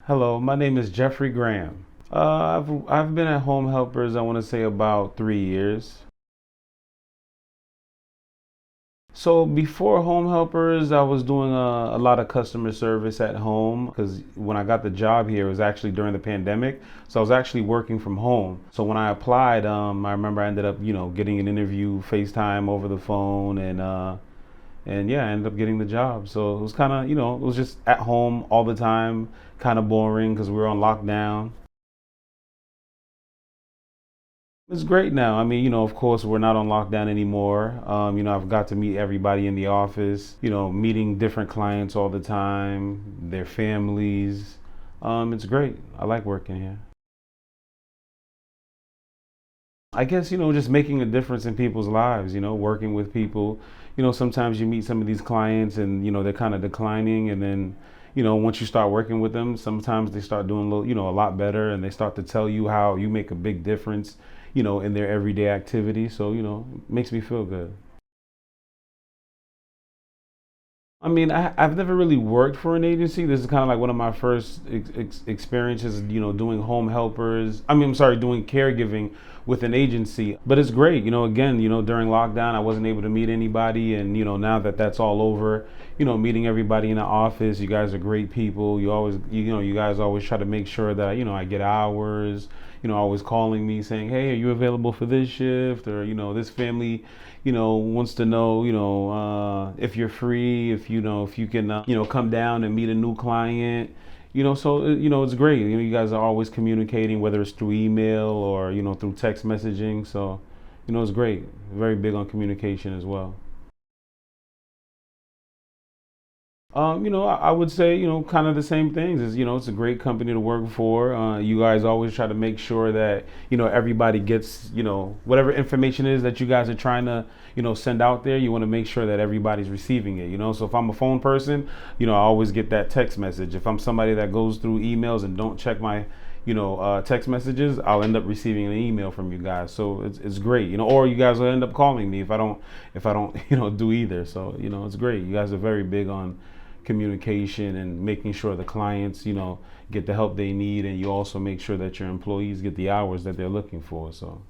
Hello, my name is Jeffrey Graham. I've been at Home Helpers, I want to say about 3 years. So before Home Helpers, I was doing a lot of customer service at home because when I got the job here, it was actually during the pandemic. So I was actually working from home. So when I applied, I remember I ended up, getting an interview, FaceTime over the phone, and yeah, I ended up getting the job. So it was kind of, it was just at home all the time, kind of boring because we were on lockdown. It's great now. I mean, of course, we're not on lockdown anymore. I've got to meet everybody in the office, meeting different clients all the time, their families. It's great. I like working here. I guess, just making a difference in people's lives, working with people. Sometimes you meet some of these clients and, they're kind of declining. And then, once you start working with them, sometimes they start doing a little, a lot better and they start to tell you how you make a big difference, in their everyday activity. So, it makes me feel good. I mean, I've never really worked for an agency. This is kind of like one of my first experiences, doing home helpers. I'm sorry, doing caregiving with an agency. But it's great, again, during lockdown, I wasn't able to meet anybody. And, now that that's all over, meeting everybody in the office, you guys are great people. You always, you guys always try to make sure that, I get hours, always calling me saying, hey, are you available for this shift? Or, this family, wants to know, if you're free, if you can, come down and meet a new client, so, it's great. You guys are always communicating, whether it's through email or, through text messaging. So, it's great. Very big on communication as well. I would say, kind of the same things. Is it's a great company to work for. You guys always try to make sure that everybody gets whatever information is that you guys are trying to send out there. You want to make sure that everybody's receiving it. So if I'm a phone person, I always get that text message. If I'm somebody that goes through emails and don't check my text messages, I'll end up receiving an email from you guys. So it's great, or you guys will end up calling me if I don't do either. So it's great. You guys are very big on communication and making sure the clients get the help they need, and you also make sure that your employees get the hours that they're looking for. So